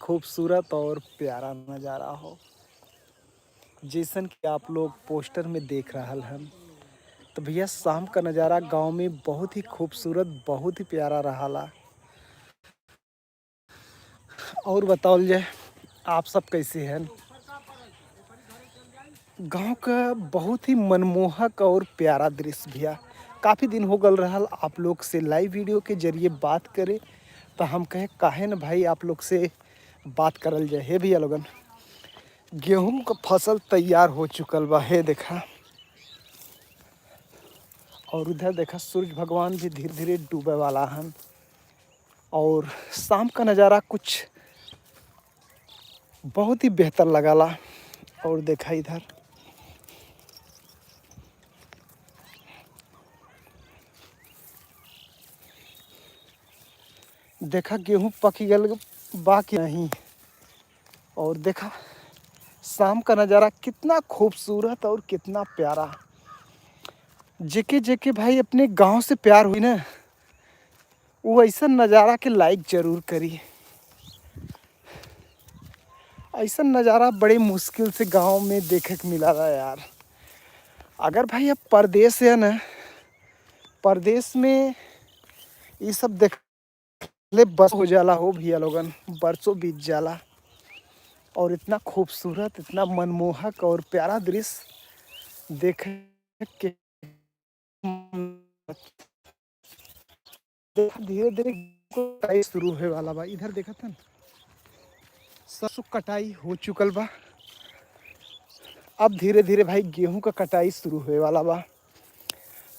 खूबसूरत और प्यारा नज़ारा हो, जैसन कि आप लोग पोस्टर में देख रहल हन। तो भैया शाम का नज़ारा गांव में बहुत ही खूबसूरत, बहुत ही प्यारा रहाला। और बताओल जाए आप सब कैसे हैं। गांव का बहुत ही मनमोहक और प्यारा दृश्य भैया। काफ़ी दिन हो गल रहल आप लोग से लाइव वीडियो के जरिए बात करे, तो हम कहे काहे न भाई आप लोग से बात करल जाए। हे भैया लोगन, गेहूं का फसल तैयार हो चुकल बा, हे देखा। और उधर देखा सूरज भगवान भी धीरे धीरे डूबे वाला हन। और शाम का नज़ारा कुछ बहुत ही बेहतर लगाला। और देखा इधर देखा गेहूं पक गल बा कि नहीं। और देखा शाम का नज़ारा कितना खूबसूरत और कितना प्यारा। जेके जेके भाई अपने गांव से प्यार हुई ना, वो ऐसा नज़ारा के लाइक जरूर करी। ऐसा नज़ारा बड़े मुश्किल से गांव में देखे के मिला रहा यार। अगर भाई अब परदेश है ना, परदेश में ये सब देख ले बस हो जाला हो भैया लोगन, बरसों बीत जाला। और इतना खूबसूरत, इतना मनमोहक और प्यारा दृश्य देख के धीरे धीरे कटाई शुरू होने वाला बा। इधर देखा था सरसों कटाई हो चुकल बा। अब धीरे धीरे भाई गेहूं का कटाई शुरू होने वाला बा।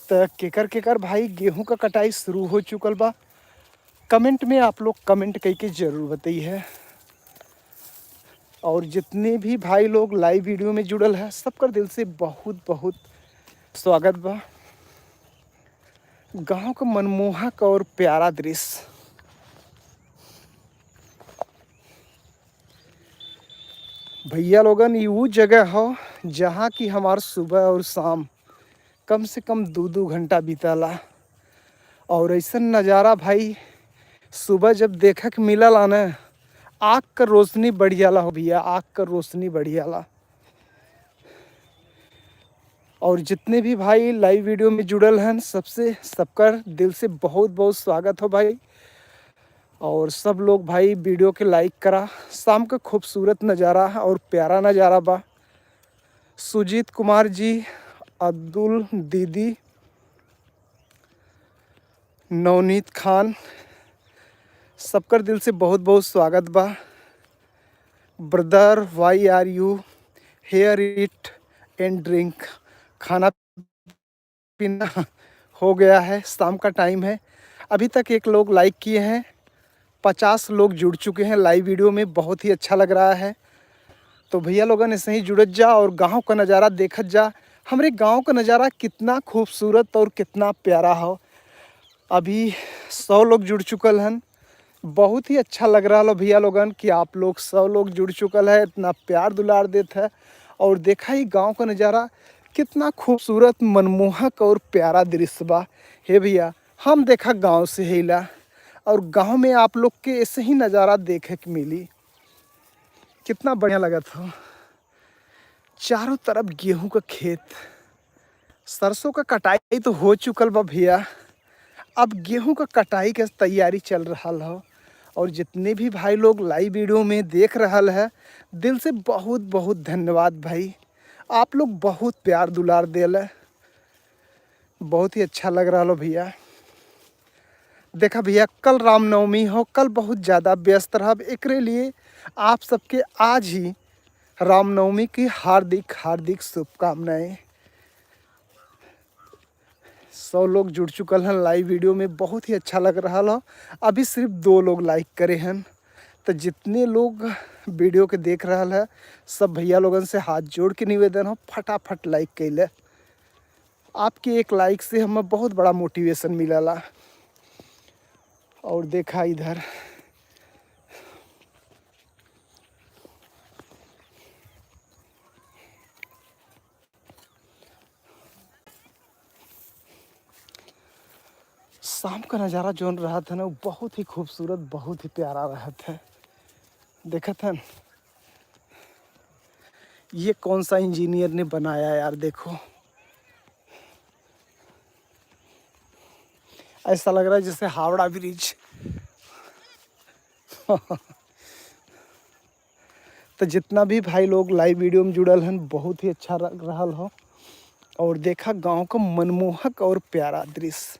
तो केकर केकर भाई गेहूं का कटाई शुरू हो चुकल बा, कमेंट में आप लोग कमेंट करके ज़रूर बताइए। और जितने भी भाई लोग लाइव वीडियो में जुड़ल है, सबका दिल से बहुत बहुत स्वागत बा। गांव का मनमोहक और प्यारा दृश्य। भैया लोगन ये वो जगह हो जहाँ की हमार सुबह और शाम कम से कम 2-2 घंटा बीतला। और ऐसा नज़ारा भाई सुबह जब देखा के मिलला ना, आँख का रोशनी बढ़ जाला हो भैया, आँख का रोशनी बढ़ जाला। और जितने भी भाई लाइव वीडियो में जुड़ल हैं, सबसे सबका दिल से बहुत बहुत स्वागत हो भाई। और सब लोग भाई वीडियो के लाइक करा। शाम का खूबसूरत नज़ारा और प्यारा नज़ारा बा। सुजीत कुमार जी, अब्दुल दीदी, नवनीत खान, सबका दिल से बहुत बहुत स्वागत बा। Brother why are you here eat and drink. खाना पीना हो गया है, शाम का टाइम है। अभी तक 1 लोग लाइक किए हैं, 50 लोग जुड़ चुके हैं लाइव वीडियो में, बहुत ही अच्छा लग रहा है। तो भैया लोगों ने सही जुड़त जा और गांव का नज़ारा देखत जा। हमारे गांव का नज़ारा कितना खूबसूरत और कितना प्यारा हो। अभी 100 लोग जुड़ चुकल हैं। बहुत ही अच्छा लग रहा है भैया लोगन कि आप लोग 100 लोग जुड़ चुकल है, इतना प्यार दुलार देता है। और देखा ही गांव का नज़ारा कितना खूबसूरत, मनमोहक और प्यारा दृश्य बा। हे भैया हम देखा गांव से हिला, और गांव में आप लोग के ऐसे ही नज़ारा देखे के मिली। कितना बढ़िया लगा था। चारों तरफ गेहूं का खेत, सरसों का कटाई तो हो चुकल बा भैया। अब गेहूं का कटाई के तैयारी चल रहा हो। और जितने भी भाई लोग लाइव वीडियो में देख रहा है, दिल से बहुत बहुत धन्यवाद भाई। आप लोग बहुत प्यार दुलार देल है, बहुत ही अच्छा लग रहा हो भैया। देखा भैया कल रामनवमी हो, कल बहुत ज़्यादा व्यस्त रहा। एकरे लिए आप सबके आज ही रामनवमी की हार्दिक हार्दिक शुभकामनाएं। 100 लोग जुड़ चुकल हैं लाइव वीडियो में, बहुत ही अच्छा लग रहा हो। अभी सिर्फ 2 लोग लाइक करे हैं। तो जितने लोग वीडियो के देख रहा है, सब भैया लोगन से हाथ जोड़ के निवेदन हो, फटाफट लाइक कैले। आपके एक लाइक से हमें बहुत बड़ा मोटिवेशन मिलला। और देखा इधर शाम का नज़ारा जो रहा था ना, वो बहुत ही खूबसूरत, बहुत ही प्यारा रहा था। देखा था ये कौन सा इंजीनियर ने बनाया यार, देखो ऐसा लग रहा है जैसे हावड़ा ब्रिज। तो जितना भी भाई लोग लाइव वीडियो में जुड़ल हैं बहुत ही अच्छा लग रहा हो। और देखा गांव का मनमोहक और प्यारा दृश्य,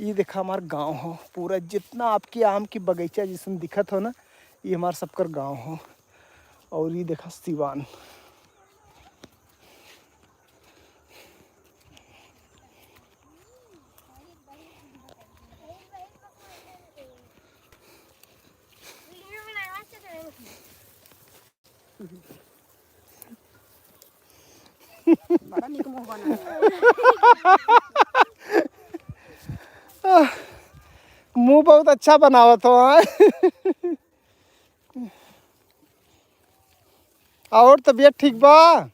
ये देखा हमारा गांव हो पूरा, जितना आपकी आम की बगीचा जिसमें दिखत हो ना, ये हमारा सबकर गांव हो। और ये देखा सिवान, बड़ा निक मुंह बना मुंह बहुत अच्छा बनावत हो। हाँ? और तबीयत ठीक बा?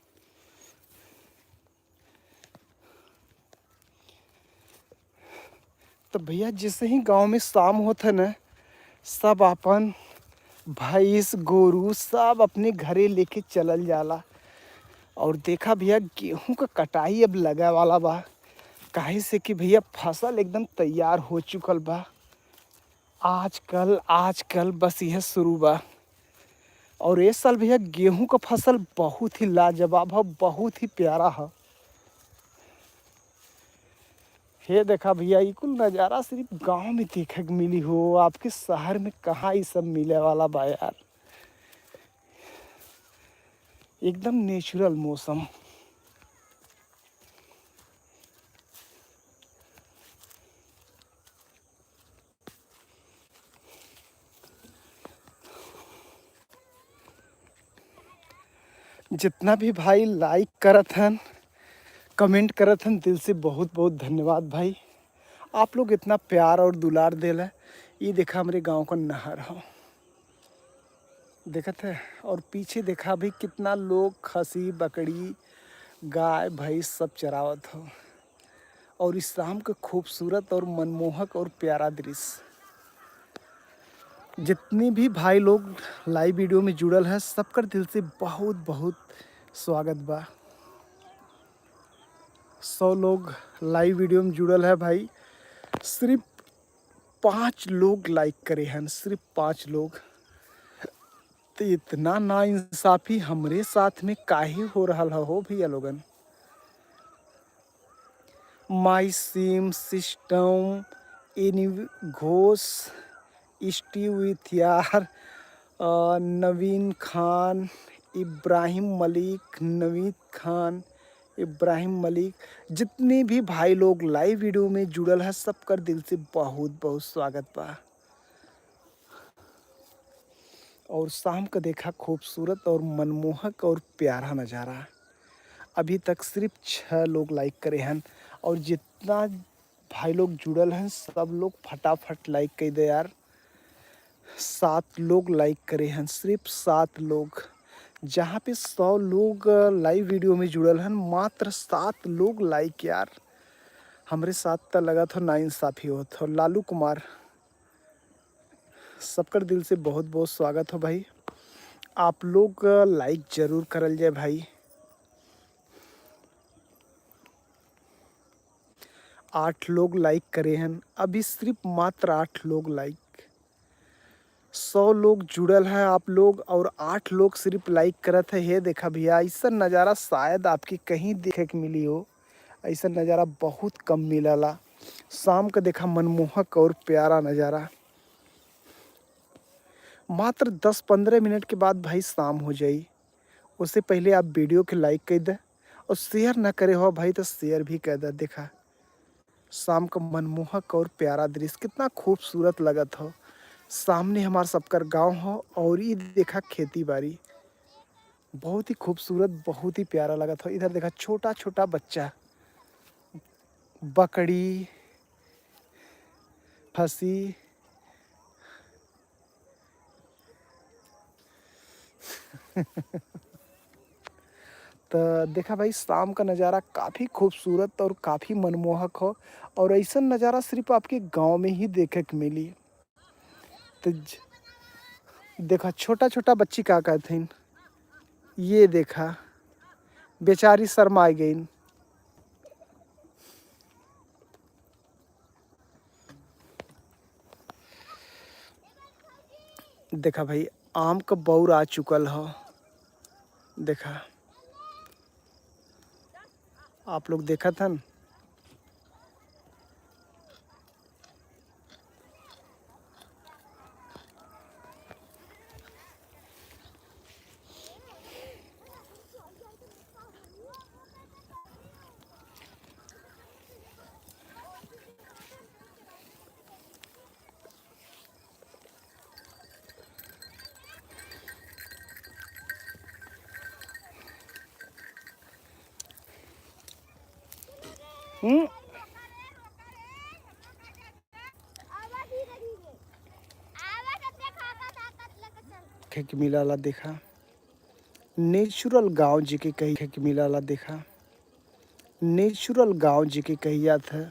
तो भैया जैसे ही गांव में शाम होता ना, सब अपन भैंस गोरू सब अपने घरे लेके चलल जाला। और देखा भैया गेहूं का कटाई अब लगा वाला बा, काहे से कि भैया फसल एकदम तैयार हो चुकल बा। आजकल आजकल बस यह शुरू बा। और इस साल भैया गेहूं का फसल बहुत ही लाजवाब है, बहुत ही प्यारा है। ये देखा भैया ये कुल नज़ारा सिर्फ गांव में देखने को मिली हो, आपके शहर में कहाँ ये सब मिले वाला बा यार। एकदम नेचुरल मौसम। जितना भी भाई लाइक करत हन, कमेंट करत हन, दिल से बहुत बहुत धन्यवाद भाई। आप लोग इतना प्यार और दुलार देला। ये देखा हमारे गांव का नहर हो, देखत है। और पीछे देखा भी कितना लोग खसी बकरी गाय भैंस सब चरावत हो। और इस शाम का खूबसूरत और मनमोहक और प्यारा दृश्य, जितने भी भाई लोग लाइव वीडियो में जुड़ल हैं सबका दिल से बहुत बहुत स्वागत बा। 100 लोग लाइव वीडियो में जुड़ल है भाई, सिर्फ 5 लोग लाइक करे हैं, सिर्फ 5 लोग। तो इतना नाइंसाफी हमरे साथ में काहे हो रहा हो भैया लोगन। माई सिम सिस्टम एनी घोष स्टीव विथ यार, नवीन खान, इब्राहिम मलिक, नवीद खान, इब्राहिम मलिक, जितने भी भाई लोग लाइव वीडियो में जुड़ल है सबका दिल से बहुत बहुत स्वागत बा। और शाम का देखा खूबसूरत और मनमोहक और प्यारा नज़ारा। अभी तक सिर्फ 6 लोग लाइक करे हैं। और जितना भाई लोग जुड़ल हैं सब लोग फटाफट लाइक कर दे यार। 7 लोग लाइक करे हैं, सिर्फ 7 लोग। जहाँ पे 100 लोग लाइव वीडियो में जुड़ल हैं, मात्र 7 लोग लाइक यार। हमरे साथ तो लगा था नाइंसाफी हो तो। लालू कुमार, सबका दिल से बहुत बहुत स्वागत हो भाई। आप लोग लाइक जरूर करल जाए भाई। 8 लोग लाइक करे हैं, अभी सिर्फ मात्र 8 लोग लाइक। 100 लोग जुड़ल है आप लोग और 8 लोग सिर्फ लाइक करत है। ये देखा भैया ऐसा नज़ारा शायद आपकी कहीं देखे के मिली हो, ऐसा नज़ारा बहुत कम मिलला। शाम का देखा मनमोहक और प्यारा नज़ारा। मात्र 10-15 मिनट के बाद भाई शाम हो जाई। उससे पहले आप वीडियो के लाइक कर दे, और शेयर ना करे हो भाई तो शेयर भी कर दे। देखा शाम का मनमोहक और प्यारा दृश्य कितना खूबसूरत लगत हो। सामने हमारा सबकर गांव हो और ये देखा खेती बाड़ी बहुत ही खूबसूरत, बहुत ही प्यारा लगा था। इधर देखा छोटा छोटा बच्चा, बकरी, फंसी। तो देखा भाई शाम का नज़ारा काफ़ी खूबसूरत और काफ़ी मनमोहक हो। और ऐसा नज़ारा सिर्फ आपके गांव में ही देखे के मिली। तो देखा छोटा छोटा बच्ची का कहथिन, ये देखा बेचारी शर्मा गई। देखा भाई आम का बौर आ चुकल हो। देखा आप लोग देखा था न? खेक मिलाला देखा नेचुरल गांव जी के कही खेक मिलाला देखा नेचुरल गांव जी के कहिया था।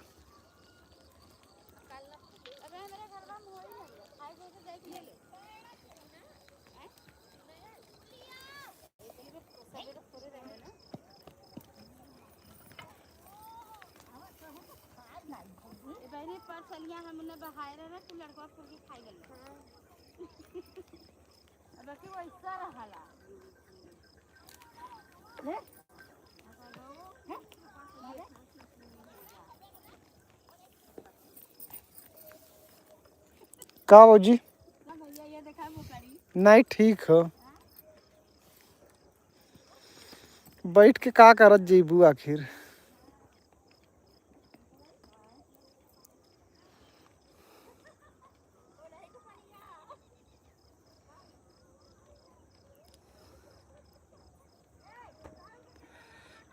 हमने बहाए रहे तू लड़का फुल के खाई गल अब कि वो इतना रहला का हो जी? भैया ये देखा वो करी नहीं ठीक हो। बैठ के का करत जेबू आखिर?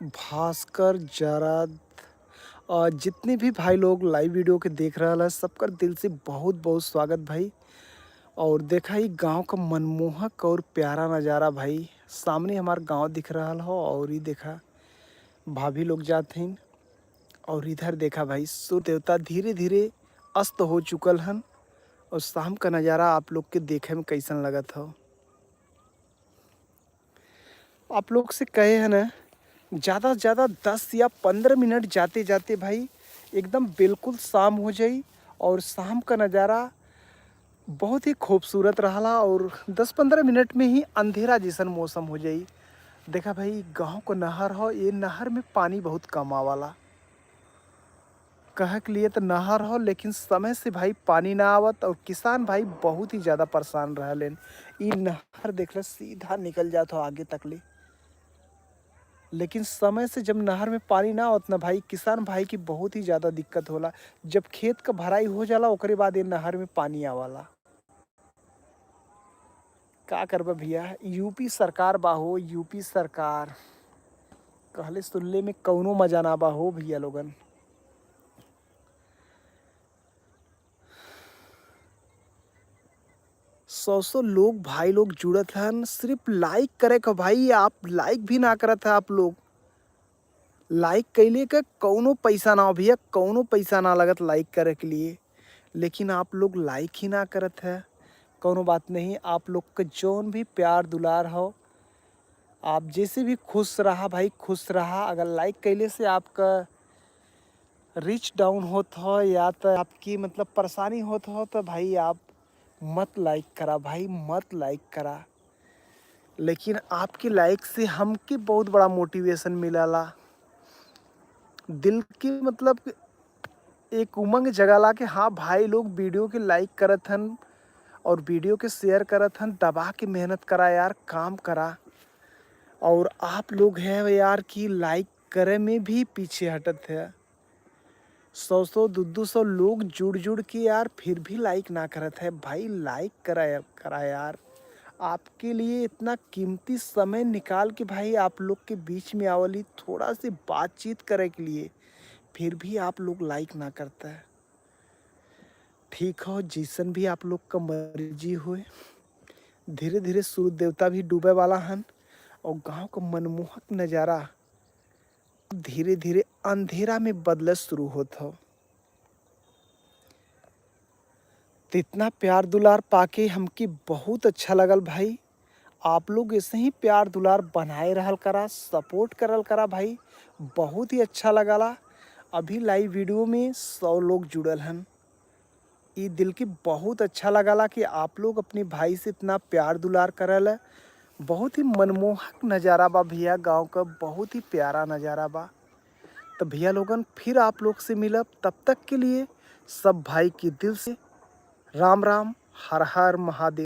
भास्कर जराद और जितने भी भाई लोग लाइव वीडियो के देख रहा है सबका दिल से बहुत बहुत स्वागत भाई। और देखा ही गांव का मनमोहक और प्यारा नज़ारा भाई, सामने हमारा गांव दिख रहा हो और ये देखा भाभी लोग जाते हैं। और इधर देखा भाई सूर्य देवता धीरे धीरे अस्त हो चुकल हन और शाम का नज़ारा आप लोग के देखे में कैसन लगत हो। आप लोग से कहे हैं ना ज़्यादा से ज़्यादा 10 या 15 मिनट जाते जाते भाई एकदम बिल्कुल शाम हो जाई और शाम का नज़ारा बहुत ही खूबसूरत रहा और 10-15 मिनट में ही अंधेरा जैसन मौसम हो जाई। देखा भाई गांव को नहर हो, ये नहर में पानी बहुत कम आवाला। कह के लिए तो नहर हो लेकिन समय से भाई पानी ना आवत और किसान भाई बहुत ही ज़्यादा परेशान रहलेन। ये नहर देख ले सीधा निकल जात हो आगे तक ले, लेकिन समय से जब नहर में पानी ना आवत ना भाई किसान भाई की बहुत ही ज़्यादा दिक्कत होला। जब खेत का भराई हो जाला ओकरे बाद ये नहर में पानी आवाला। का करबा भैया, यूपी सरकार बाहो यूपी सरकार कहले सुनले में कौनो मजा ना बाहो भैया लोगन। सौ लोग भाई लोग जुड़त हन, सिर्फ लाइक करे का भाई, आप लाइक भी ना करत है। आप लोग लाइक कैले का कौनो पैसा ना हो भैया, कौनो पैसा ना लगत लाइक करे के लिए, लेकिन आप लोग लाइक ही ना करत है। कौनो बात नहीं, आप लोग का जौन भी प्यार दुलार हो, आप जैसे भी खुश रहा भाई खुश रहा। अगर लाइक कैले से आपका रीच डाउन होत हो या तो आपकी मतलब परेशानी होत हो तो भाई आप मत लाइक करा भाई, मत लाइक करा। लेकिन आपकी लाइक से हमके बहुत बड़ा मोटिवेशन मिलला, दिल की मतलब एक उमंग जगाला कि हाँ भाई लोग वीडियो के लाइक करत हन और वीडियो के शेयर करत हन। दबा के मेहनत करा यार, काम करा। और आप लोग हैं यार कि लाइक करे में भी पीछे हटत है। 100-200 लोग जुड़ जुड़ के यार फिर भी लाइक ना करत है भाई। लाइक करा यार, आपके लिए इतना कीमती समय निकाल के भाई आप लोग के बीच में आवली थोड़ा सी बातचीत करे के लिए, फिर भी आप लोग लाइक ना करता है। ठीक हो, जैसन भी आप लोग का मर्जी हुए। धीरे धीरे सूर्य देवता भी डूबे वाला हन और गांव का मनमोहक नज़ारा धीरे धीरे अंधेरा में बदले शुरू होता हो। तो इतना प्यार दुलार पाके हमके बहुत अच्छा लगल भाई। आप लोग ऐसे ही प्यार दुलार बनाए रहल करा, सपोर्ट करल करा भाई। बहुत ही अच्छा लगला। अभी लाइव वीडियो में 100 लोग जुड़ल हन। ये दिल की बहुत अच्छा लगला कि आप लोग अपने भाई से इतना प्यार दुलार करल है। बहुत ही मनमोहक नज़ारा बा भैया, गांव का बहुत ही प्यारा नज़ारा बा। तो भैया लोगन फिर आप लोग से मिलब, तब तक के लिए सब भाई की दिल से राम राम, हर हर महादेव।